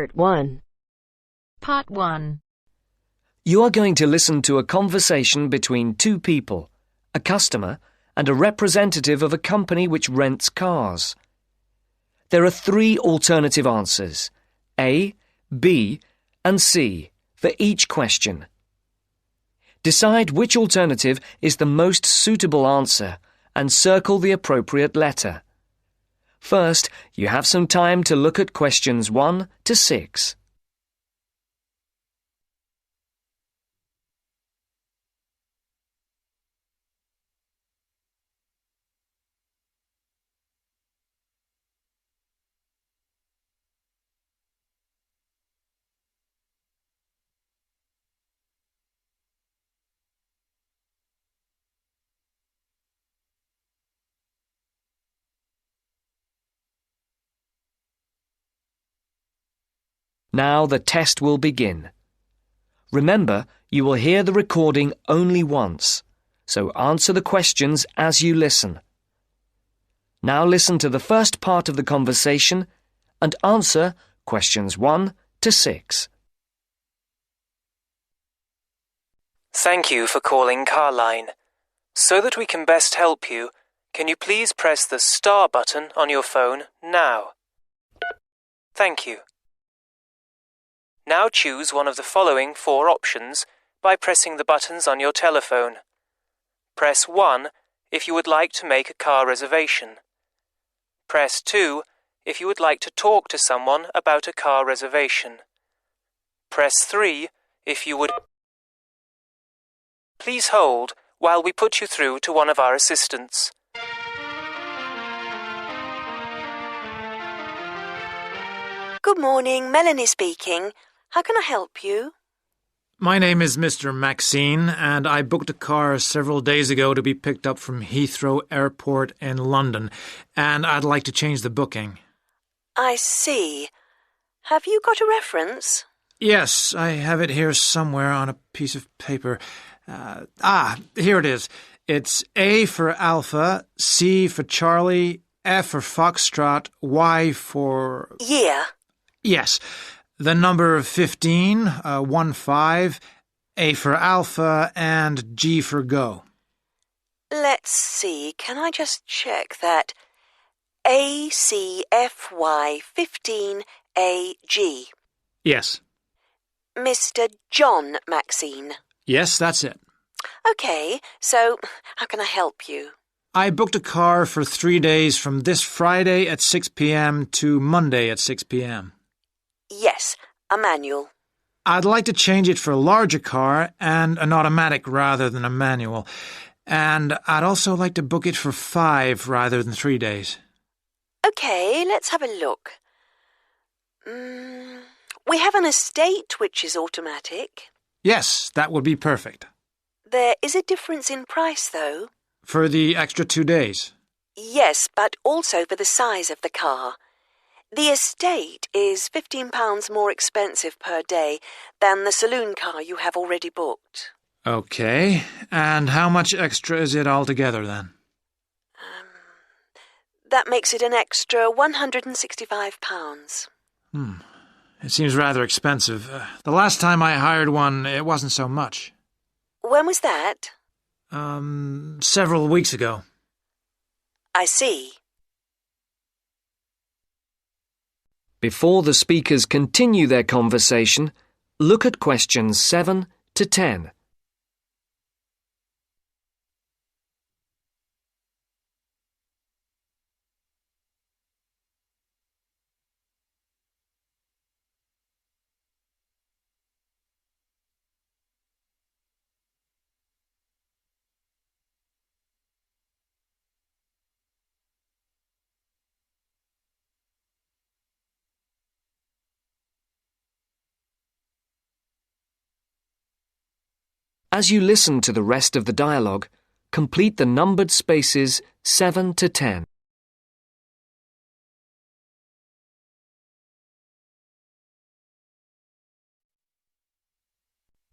Part 1. Part 1. You are going to listen to a conversation between two people, a customer and a representative of a company which rents cars. There are three alternative answers, A, B, and C, for each question. Decide which alternative is the most suitable answer and circle the appropriate letter. First, you have some time to look at questions 1 to 6. Now the test will begin. Remember, you will hear the recording only once, so answer the questions as you listen. Now listen to the first part of the conversation and answer questions 1 to 6. Thank you for calling Carline. So that we can best help you, can you please press the star button on your phone now? Thank you. Now choose one of the following 4 options by pressing the buttons on your telephone. Press 1 if you would like to make a car reservation. Press 2 if you would like to talk to someone about a car reservation. Press 3 if you would... Please hold while we put you through to one of our assistants. Good morning, Melanie speaking. How can I help you? My name is Mr. Maxine, and I booked a car several days ago to be picked up from Heathrow Airport in London, and I'd like to change the booking. I see. Have you got a reference? Yes, I have it here somewhere on a piece of paper. Here it is. It's A for Alpha, C for Charlie, F for Foxtrot, Y for... Yeah. Yes. The number 15, 15, A for Alpha, and G for Go. Let's see. Can I just check that? ACFY15AG. Yes. Mr. John Maxine. Yes, that's it. Okay, so how can I help you? I booked a car for 3 days from this Friday at 6 p.m. to Monday at 6 p.m. Yes, a manual. I'd like to change it for a larger car and an automatic rather than a manual. And I'd also like to book it for 5 rather than 3 days. Okay, let's have a look. We have an estate which is automatic. Yes, that would be perfect. There is a difference in price, though. For the extra 2 days? Yes, but also for the size of the car. The estate is £15 more expensive per day than the saloon car you have already booked. Okay, and how much extra is it altogether then? That makes it an extra £165. It seems rather expensive. The last time I hired one, it wasn't so much. When was that? Several weeks ago. I see. Before the speakers continue their conversation, look at questions 7 to 10. As you listen to the rest of the dialogue, complete the numbered spaces 7 to 10.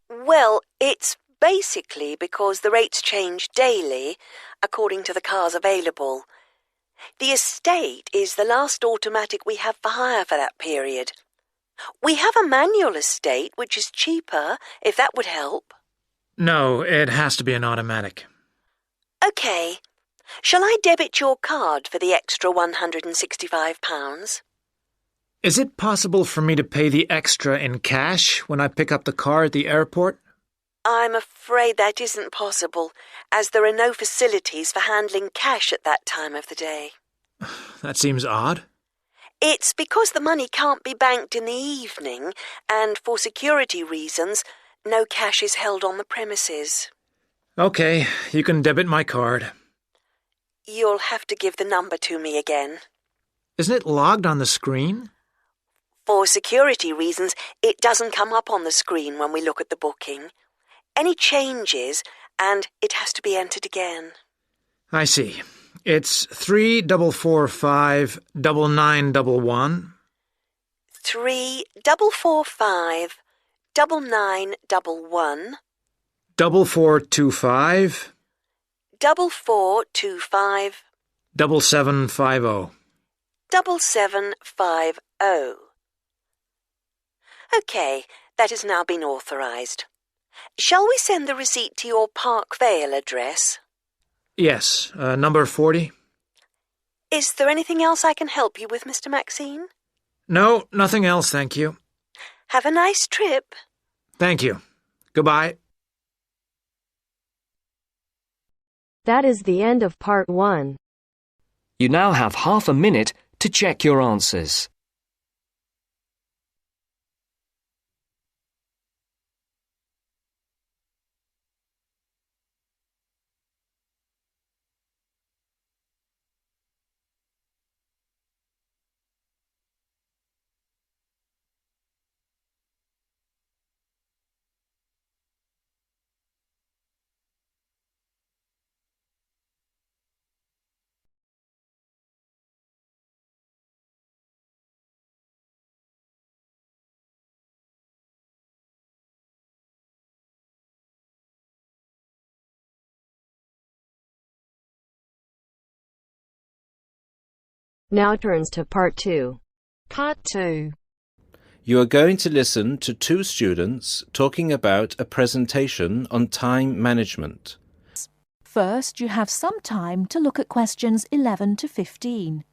Well, it's basically because the rates change daily according to the cars available. The estate is the last automatic we have for hire for that period. We have a manual estate, which is cheaper, if that would help. No, it has to be an automatic. OK. Shall I debit your card for the extra £165? Is it possible for me to pay the extra in cash when I pick up the car at the airport? I'm afraid that isn't possible, as there are no facilities for handling cash at that time of the day. That seems odd. It's because the money can't be banked in the evening, and for security reasons, no cash is held on the premises. OK, you can debit my card. You'll have to give the number to me again. Isn't it logged on the screen? For security reasons, it doesn't come up on the screen when we look at the booking. Any changes, and it has to be entered again. I see. It's 34459911. 3445 9911 4425 4425 7750. 7750. OK, that has now been authorised. Shall we send the receipt to your Park Vale address? Yes, number 40. Is there anything else I can help you with, Mr. Maxine? No, nothing else, thank you. Have a nice trip. Thank you. Goodbye. That is the end of part 1. You now have half a minute to check your answers. Now turns to part 2. Part 2. You are going to listen to two students talking about a presentation on time management. First, you have some time to look at questions 11 to 15.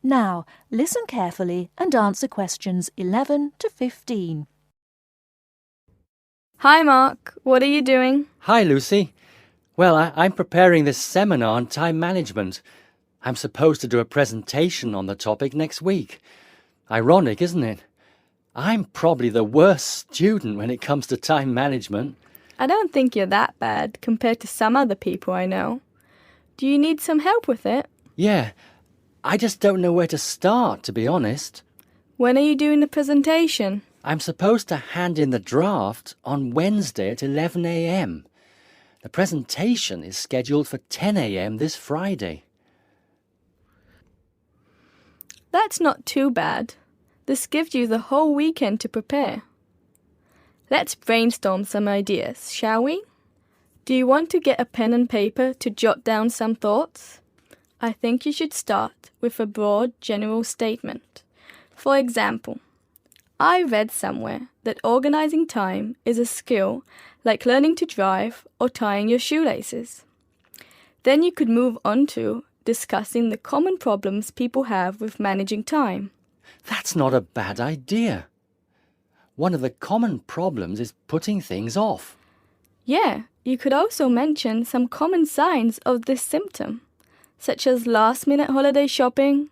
Now, listen carefully and answer questions 11 to 15. Hi, Mark. What are you doing? Hi, Lucy. Well, I'm preparing this seminar on time management. I'm supposed to do a presentation on the topic next week. Ironic, isn't it? I'm probably the worst student when it comes to time management. I don't think you're that bad compared to some other people I know. Do you need some help with it? Yeah, I just don't know where to start, to be honest. When are you doing the presentation? I'm supposed to hand in the draft on Wednesday at 11 a.m. The presentation is scheduled for 10 a.m. this Friday. That's not too bad. This gives you the whole weekend to prepare. Let's brainstorm some ideas, shall we? Do you want to get a pen and paper to jot down some thoughts? I think you should start with a broad general statement. For example, I read somewhere that organizing time is a skill like learning to drive or tying your shoelaces. Then you could move on to discussing the common problems people have with managing time. That's not a bad idea. One of the common problems is putting things off. Yeah, you could also mention some common signs of this symptom, such as last-minute holiday shopping,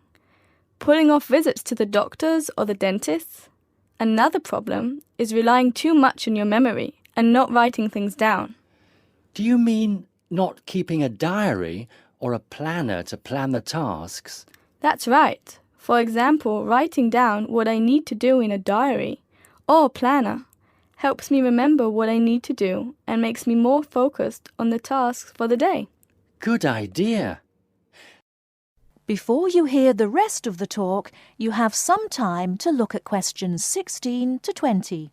putting off visits to the doctors or the dentist. Another problem is relying too much on your memory and not writing things down. Do you mean not keeping a diary or a planner to plan the tasks? That's right. For example, writing down what I need to do in a diary or planner helps me remember what I need to do and makes me more focused on the tasks for the day. Good idea. Before you hear the rest of the talk, you have some time to look at questions 16 to 20.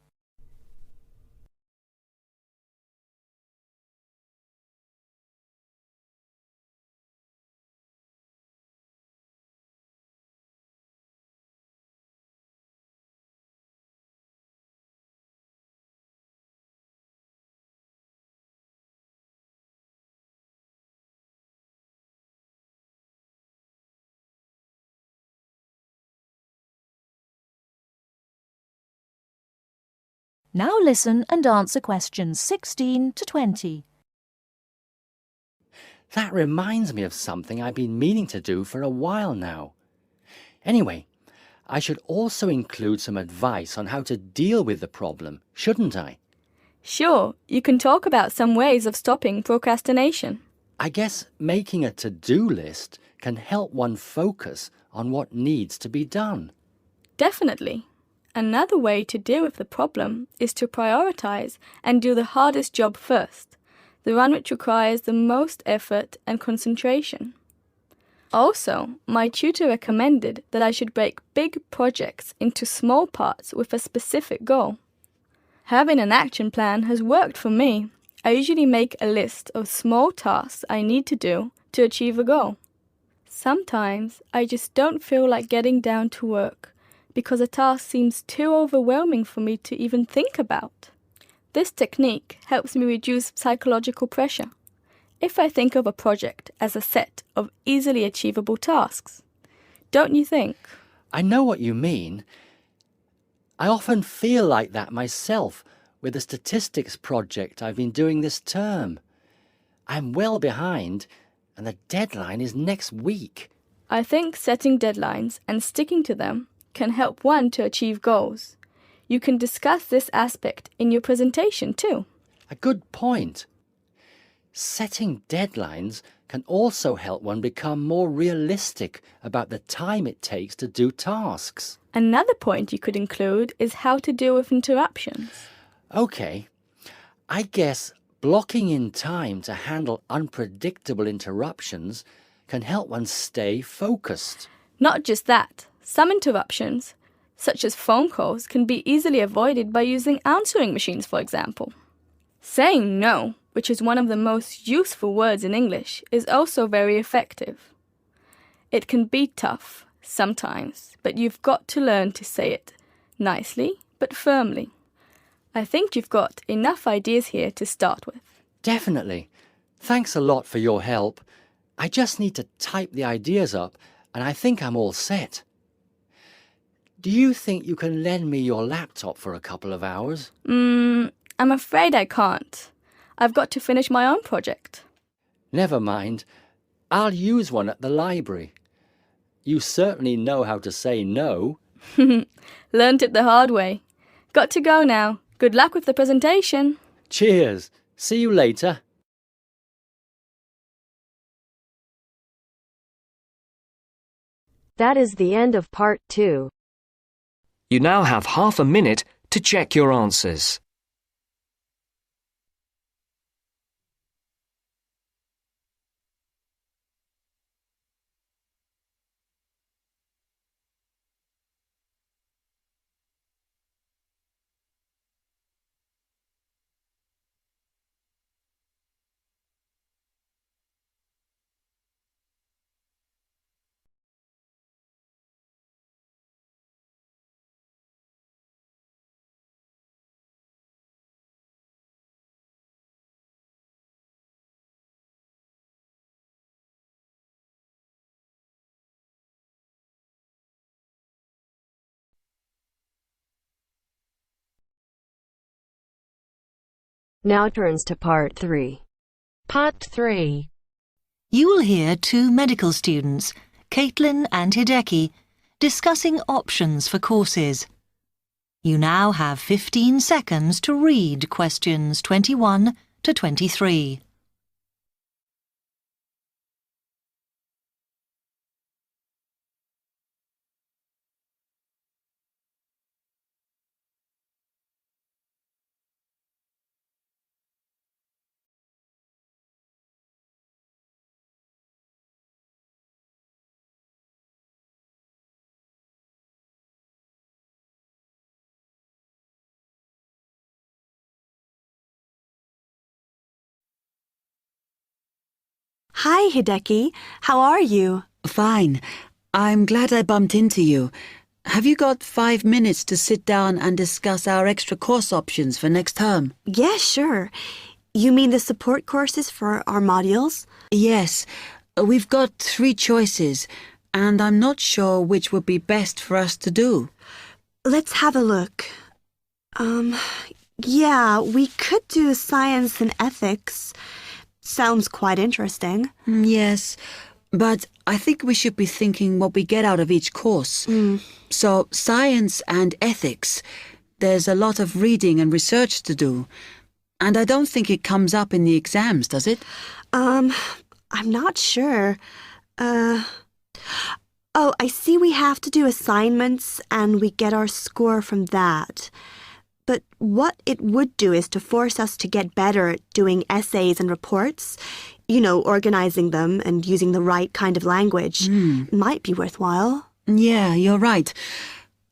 Now listen and answer questions 16 to 20. That reminds me of something I've been meaning to do for a while now. Anyway, I should also include some advice on how to deal with the problem, shouldn't I? Sure, you can talk about some ways of stopping procrastination. I guess making a to-do list can help one focus on what needs to be done. Definitely. Another way to deal with the problem is to prioritize and do the hardest job first, the one which requires the most effort and concentration. Also, my tutor recommended that I should break big projects into small parts with a specific goal. Having an action plan has worked for me. I usually make a list of small tasks I need to do to achieve a goal. Sometimes I just don't feel like getting down to work because a task seems too overwhelming for me to even think about. This technique helps me reduce psychological pressure if I think of a project as a set of easily achievable tasks. Don't you think? I know what you mean. I often feel like that myself with the statistics project I've been doing this term. I'm well behind and the deadline is next week. I think setting deadlines and sticking to them can help one to achieve goals. You can discuss this aspect in your presentation too. A good point. Setting deadlines can also help one become more realistic about the time it takes to do tasks. Another point you could include is how to deal with interruptions. Okay, I guess blocking in time to handle unpredictable interruptions can help one stay focused. Not just that. Some interruptions, such as phone calls, can be easily avoided by using answering machines, for example. Saying no, which is one of the most useful words in English, is also very effective. It can be tough sometimes, but you've got to learn to say it nicely but firmly. I think you've got enough ideas here to start with. Definitely. Thanks a lot for your help. I just need to type the ideas up and I think I'm all set. Do you think you can lend me your laptop for a couple of hours? I'm afraid I can't. I've got to finish my own project. Never mind. I'll use one at the library. You certainly know how to say no. Learned it the hard way. Got to go now. Good luck with the presentation. Cheers. See you later. That is the end of part 2. You now have half a minute to check your answers. Now turns to part 3. Part 3. You will hear two medical students, Caitlin and Hideki, discussing options for courses. You now have 15 seconds to read questions 21 to 23. Hi, Hideki. How are you? Fine. I'm glad I bumped into you. Have you got 5 minutes to sit down and discuss our extra course options for next term? Yeah, sure. You mean the support courses for our modules? Yes. We've got 3 choices, and I'm not sure which would be best for us to do. Let's have a look. Yeah, we could do science and ethics. Sounds quite interesting. Yes, but I think we should be thinking what we get out of each course. So, science and ethics, there's a lot of reading and research to do. And I don't think it comes up in the exams, does it? I'm not sure. Oh, I see we have to do assignments and we get our score from that. But what it would do is to force us to get better at doing essays and reports. You know, organizing them and using the right kind of language. Might be worthwhile. Yeah, you're right.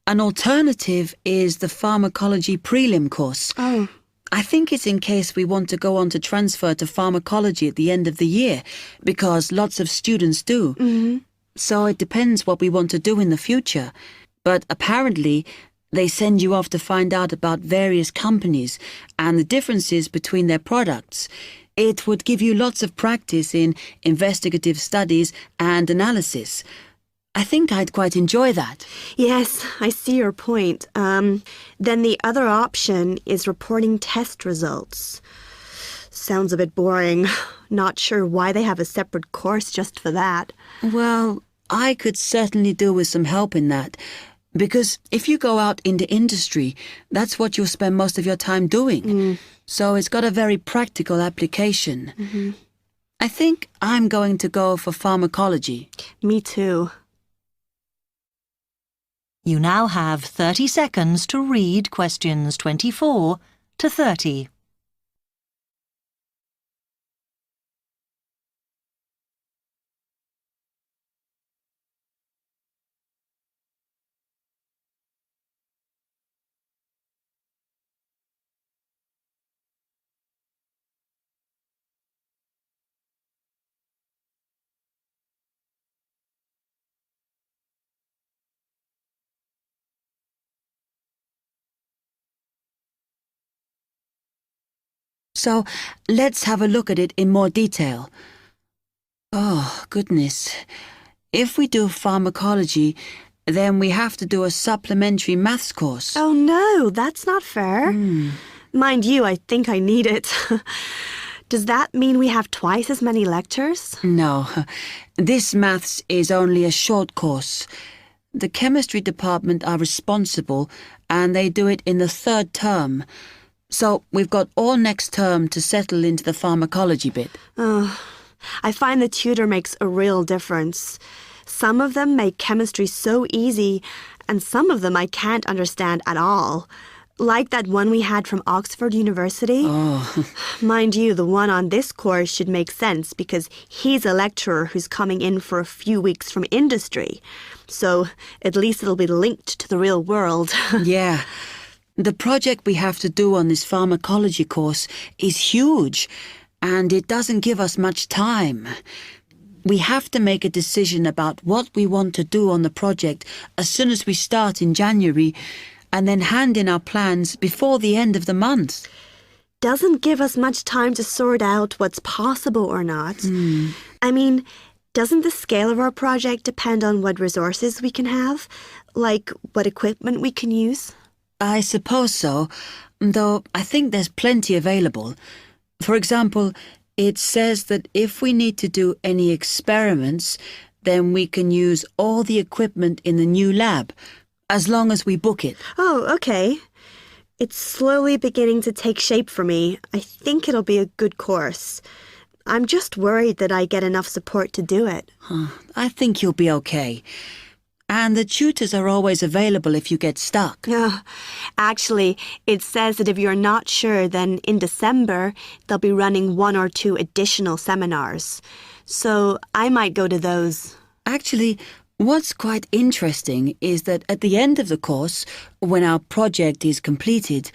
An alternative is the pharmacology prelim course. Oh. I think it's in case we want to go on to transfer to pharmacology at the end of the year, because lots of students do. So it depends what we want to do in the future. But apparently, they send you off to find out about various companies and the differences between their products. It would give you lots of practice in investigative studies and analysis. I think I'd quite enjoy that. Yes, I see your point. Then the other option is reporting test results. Sounds a bit boring. Not sure why they have a separate course just for that. Well, I could certainly do with some help in that. Because if you go out into industry, that's what you'll spend most of your time doing. So it's got a very practical application. I think I'm going to go for pharmacology. Me too. You now have 30 seconds to read questions 24 to 30. So let's have a look at it in more detail. Oh, goodness. If we do pharmacology, then we have to do a supplementary maths course. Oh no, that's not fair. Mind you, I think I need it. Does that mean we have twice as many lectures? No, this maths is only a short course. The chemistry department are responsible and they do it in the 3rd term. So we've got all next term to settle into the pharmacology bit. I find the tutor makes a real difference. Some of them make chemistry so easy, and some of them I can't understand at all. Like that one we had from Oxford University. Mind you, the one on this course should make sense because he's a lecturer who's coming in for a few weeks from industry. So at least it'll be linked to the real world. Yeah. The project we have to do on this pharmacology course is huge, and it doesn't give us much time. We have to make a decision about what we want to do on the project as soon as we start in January, and then hand in our plans before the end of the month. Doesn't give us much time to sort out what's possible or not. I mean, doesn't the scale of our project depend on what resources we can have? Like what equipment we can use? I suppose so, though I think there's plenty available. For example, it says that if we need to do any experiments, then we can use all the equipment in the new lab, as long as we book it. Oh, okay. It's slowly beginning to take shape for me. I think it'll be a good course. I'm just worried that I get enough support to do it. I think you'll be okay. And the tutors are always available if you get stuck. Actually, it says that if you're not sure, then in December, they'll be running 1 or 2 additional seminars. So I might go to those. Actually, what's quite interesting is that at the end of the course, when our project is completed,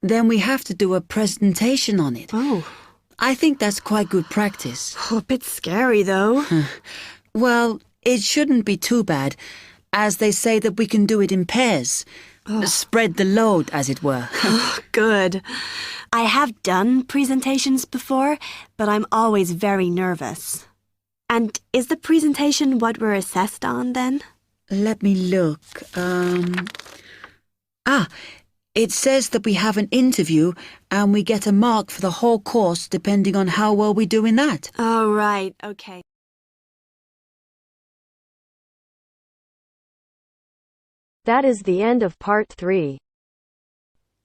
then we have to do a presentation on it. Oh. I think that's quite good practice. Oh, a bit scary, though. Well, it shouldn't be too bad, as they say that we can do it in pairs. Spread the load, as it were. Good. I have done presentations before, but I'm always very nervous. And is the presentation what we're assessed on, then? Let me look. It says that we have an interview and we get a mark for the whole course depending on how well we do in that. Oh, right. Okay. That is the end of part 3.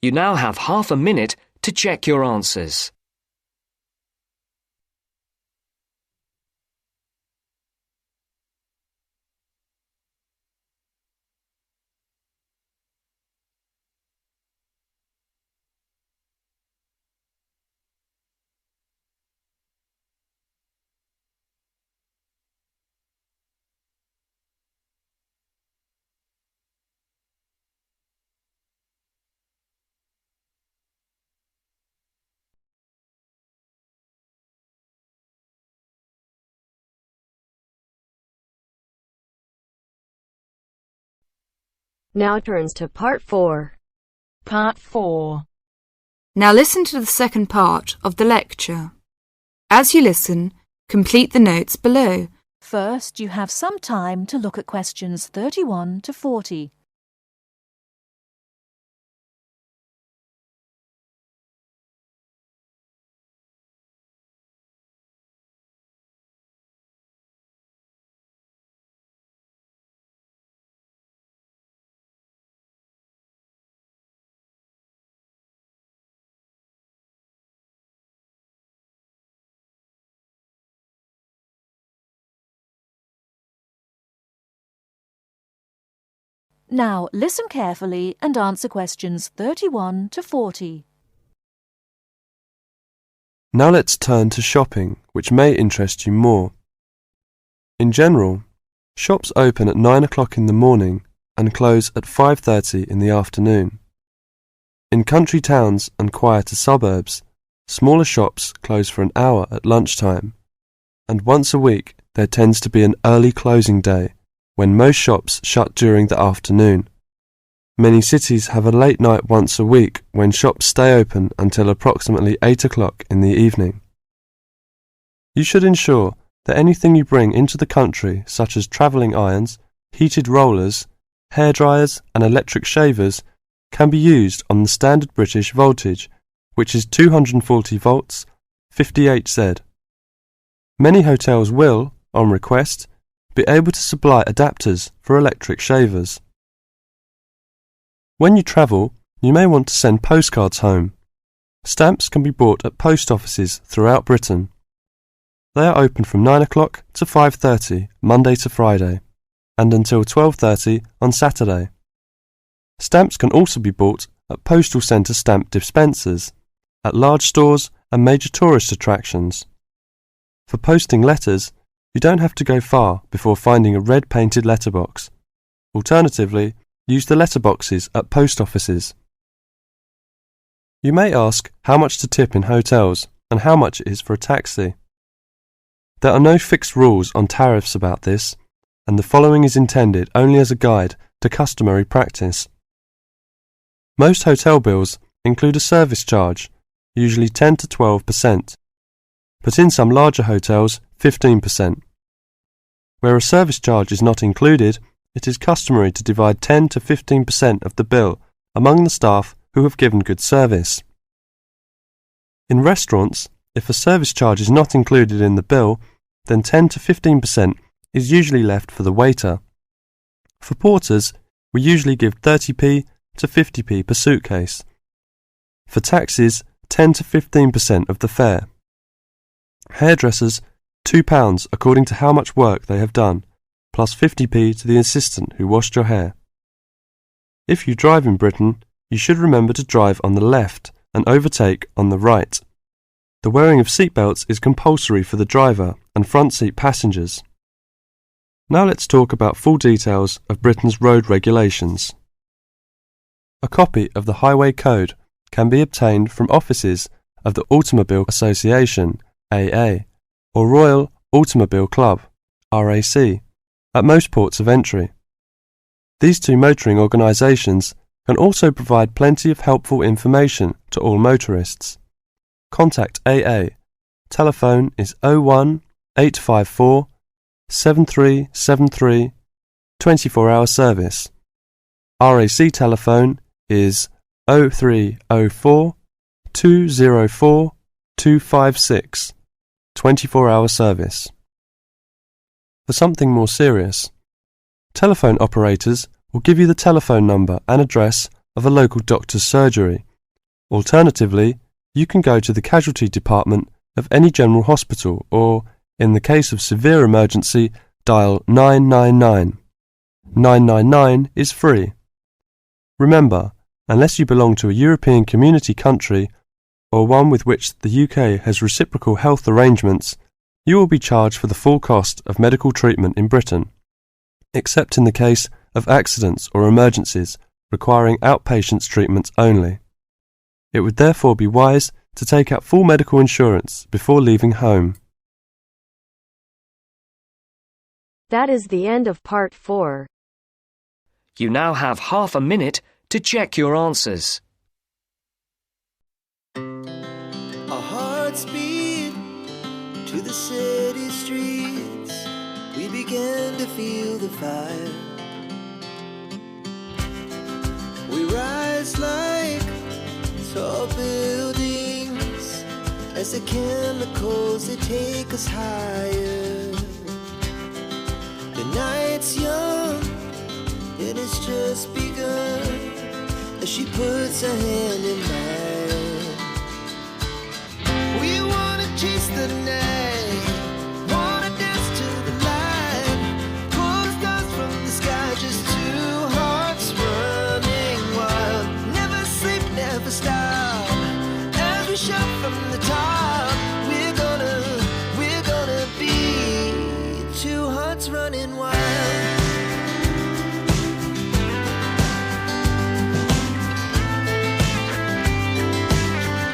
You now have half a minute to check your answers. Now turns to part 4. Part 4. Now listen to the second part of the lecture. As you listen, complete the notes below. First, you have some time to look at questions 31 to 40. Now listen carefully and answer questions 31 to 40. Now let's turn to shopping, which may interest you more. In general, shops open at 9 o'clock in the morning and close at 5:30 in the afternoon. In country towns and quieter suburbs, smaller shops close for an hour at lunchtime, and once a week there tends to be an early closing day when most shops shut during the afternoon. Many cities have a late night once a week when shops stay open until approximately 8 o'clock in the evening. You should ensure that anything you bring into the country, such as travelling irons, heated rollers, hairdryers and electric shavers, can be used on the standard British voltage, which is 240 volts, 58Z. Many hotels will, on request, be able to supply adapters for electric shavers. When you travel, you may want to send postcards home. Stamps can be bought at post offices throughout Britain. They are open from 9 o'clock to 5:30 Monday to Friday, and until 12:30 on Saturday. Stamps can also be bought at postal centre stamp dispensers, at large stores and major tourist attractions. For posting letters, you don't have to go far before finding a red painted letterbox. Alternatively, use the letterboxes at post offices. You may ask how much to tip in hotels and how much it is for a taxi. There are no fixed rules on tariffs about this, and the following is intended only as a guide to customary practice. Most hotel bills include a service charge, usually 10 to 12%, but in some larger hotels, 15%. Where a service charge is not included, it is customary to divide 10 to 15% of the bill among the staff who have given good service. In restaurants, if a service charge is not included in the bill, then 10 to 15% is usually left for the waiter. For porters, we usually give 30p to 50p per suitcase. For taxis, 10 to 15% of the fare. Hairdressers, £2 according to how much work they have done, plus 50p to the assistant who washed your hair. If you drive in Britain, you should remember to drive on the left and overtake on the right. The wearing of seatbelts is compulsory for the driver and front seat passengers. Now let's talk about full details of Britain's road regulations. A copy of the Highway Code can be obtained from offices of the Automobile Association, AA, or Royal Automobile Club, RAC, at most ports of entry. These two motoring organisations can also provide plenty of helpful information to all motorists. Contact AA. Telephone is 01 854 7373, 24-hour service. RAC telephone is 0304 204 256, 24-hour service. For something more serious, telephone operators will give you the telephone number and address of a local doctor's surgery. Alternatively, you can go to the casualty department of any general hospital or, in the case of severe emergency, dial 999. 999 is free. Remember, unless you belong to a European Community country or one with which the UK has reciprocal health arrangements, you will be charged for the full cost of medical treatment in Britain, except in the case of accidents or emergencies requiring outpatients treatment only. It would therefore be wise to take out full medical insurance before leaving home. That is the end of part 4. You now have half a minute to check your answers. Our hearts beat to the city streets. We began to feel the fire. We rise like tall buildings as the chemicals, they take us higher. The night's young and it's just begun as she puts her hand in mine. We wanna chase the night.